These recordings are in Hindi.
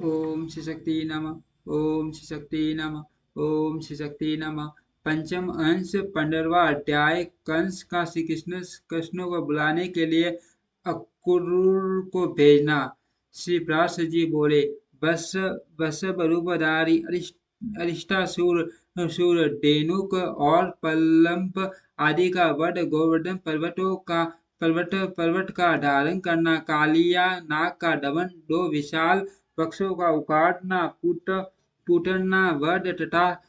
ओम श्री शक्ति नमः। ओम श्री शक्ति नमः। ओम श्री शक्ति नमः। पंचम अंश 15वां अध्याय। कंस का श्री कृष्ण को बुलाने के लिए अक्रूर को भेजना। श्री व्यास जी बोले, बस बस रूपधारी अरिष्टासुर सुर डेनुक और पल्लंप आदि का वध, गोवर्धन पर्वत का धारण करना, कालिया नाग का दमन, दो विशाल पक्षों का उखाड़ना, पुटना वध तथा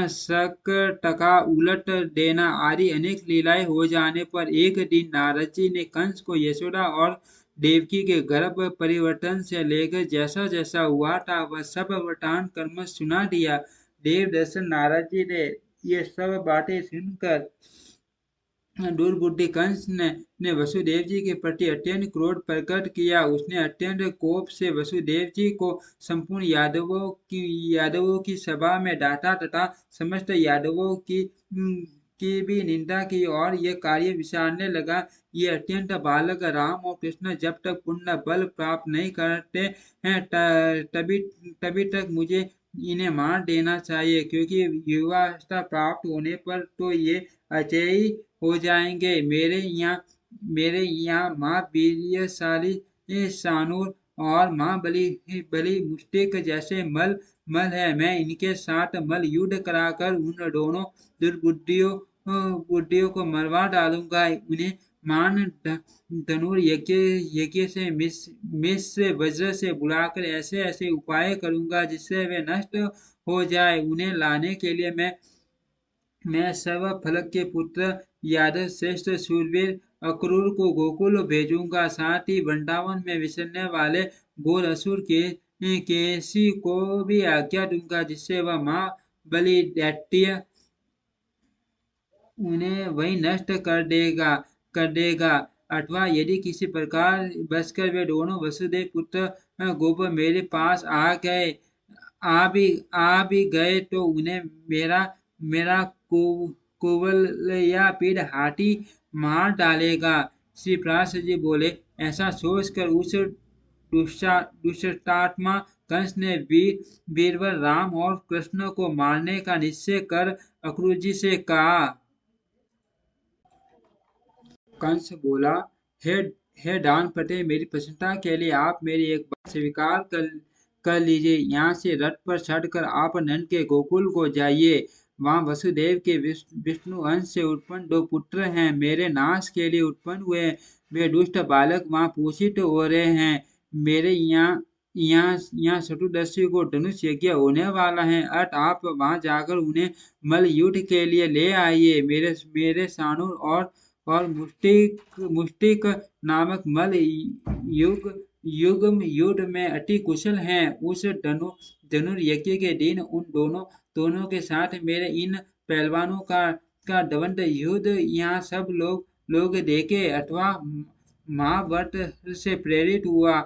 शकटका उलट देना आदि अनेक लीलाएं हो जाने पर एक दिन नारद जी ने कंस को यशोदा और देवकी के गर्भ परिवर्तन से लेकर जैसा जैसा हुआ था वह सब वृतांत कर्म सुना दिया। देव दर्शन नारद जी ने ये सब बातें सुनकर दुर्बुद्धि कंस ने वसुदेव जी के प्रति अत्यंत क्रोध प्रकट किया। उसने अत्यंत कोप से वसुदेव जी को संपूर्ण यादवों की सभा में डांटा तथा समस्त यादवों की भी निंदा की और ये कार्य विचारने लगा, ये अत्यंत बालक राम और कृष्ण जब तक पुण्य बल प्राप्त नहीं करते हैं तभी तभी तक मुझे इन्हें मार देना चाहिए, क्योंकि युवावस्था प्राप्त होने पर तो ये अजयी हो जाएंगे। मेरे यहाँ माँ वीर्यशाली सानूर और माँ बलि बलि मुष्टिक जैसे मल है। मैं इनके साथ मल युद्ध कराकर उन दोनों बुद्धियों को मरवा डालूंगा। उन्हें मान धनुर यज्ञ से मिश्र वज्र से बुलाकर ऐसे ऐसे उपाय करूंगा जिससे वे नष्ट हो जाए। उन्हें लाने के लिए मैं सर्व फलक के पुत्र यादव श्रेष्ठ शूरवीर अक्रूर को गोकुल भेजूंगा। साथ ही वृंदावन में विचरने वाले घोर असुर के केसी को भी आज्ञा दूंगा, जिससे वह माँ बलि दैत्य उन्हें वही नष्ट कर देगा। अथवा यदि किसी प्रकार बचकर वे दोनों वसुदेव पुत्र गोप मेरे पास आ भी गए तो उन्हें मेरा कुवल या पीड़ हाथी मार डालेगा। श्री व्यास जी बोले, ऐसा सोचकर उस दुष्टात्मा कंस ने वीरवर राम और कृष्ण को मारने का निश्चय कर अक्रूर जी से कहा। कंस बोला, हे हे दानपते, मेरी प्रसन्नता के लिए आप मेरी एक बात स्वीकार कर लीजिए। यहाँ से रथ पर चढ़कर आप नंद के गोकुल को जाइए। वहाँ वसुदेव के विष्णु अंश से उत्पन्न दो पुत्र हैं, मेरे नाश के लिए उत्पन्न हुए। वे दुष्ट बालक वहाँ पोषित हो रहे हैं। मेरे यहाँ यहाँ चतुर्दशी को धनुष यज्ञ होने वाला है। अत आप वहाँ जाकर उन्हें मल युद्ध के लिए ले आइए। मेरे मेरे सानूर और मुष्टिक नामक मल युग्म युद्ध में अति कुशल हैं। उस धनुर्यज्ञ के दिन उन दोनों के साथ मेरे इन पहलवानों का दंड युद्ध यहाँ सब लोग देखे। अथवा महावत से प्रेरित हुआ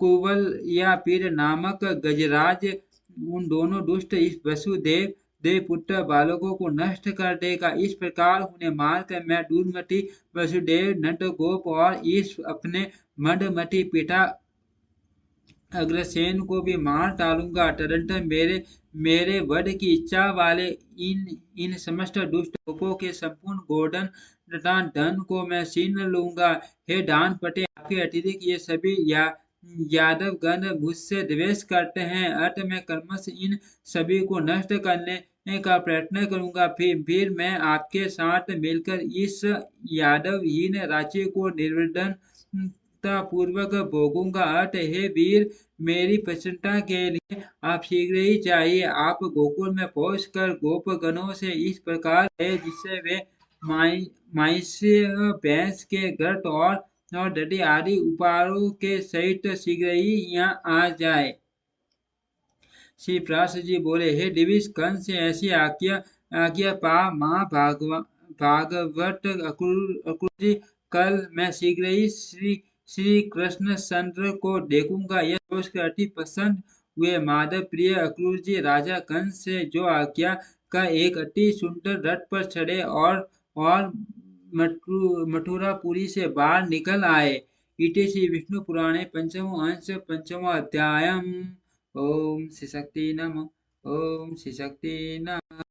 कुबल या पीर नामक गजराज उन दोनों दुष्ट इस वसुदेव पुत्र बालकों को नष्ट कर देगा। इस प्रकार उन्हें मारकर मैं दूरमति वसुदेव नंद गोप और इस अपने मदमति पिता अग्रसेन को भी मार डालूंगा। तदंतर मेरे वध की इच्छा वाले इन समस्त दुष्ट गोपों के संपूर्ण गोवर्धन तथा धन को मैं छीन लूंगा। हे दानपते, आपके अतिरिक्त ये सभी यादव गण मुझसे द्वेष करते हैं। अतः मैं कर्मश इन सभी को नष्ट करने का प्रयत्न करूंगा। फिर मैं आपके साथ मिलकर इस यादवहीन राज्य को निर्विघ्न पूर्वक भोगूंगा। अतः हे वीर, मेरी प्रसन्नता के लिए आप शीघ्र ही जाइए। आप गोकुल में पहुंचकर गोपगणों से इस प्रकार है जिससे वे माइस्य भैंस के गर्त और दधि आदि उपहारों के सहित शीघ्र ही यहाँ आ जाए। श्री व्यास जी बोले, हे दिविज, कंस से ऐसी आज्ञा पा माँ भागवत अक्रूर जी, कल मैं शीघ्र ही श्री कृष्णचंद्र को देखूंगा। यह सोचकर अति प्रसन्न हुए माधव प्रिय अक्रूर जी राजा कंस से जो आज्ञा का एक अति सुंदर रथ पर चढ़े और मथुरापुरी से बाहर निकल आए। इति श्रीविष्णुपुराणे पञ्चमो अंश पञ्चमो अध्यायम्। ॐ श्रीशक्ति नमः। ॐ श्रीशक्ति नमः।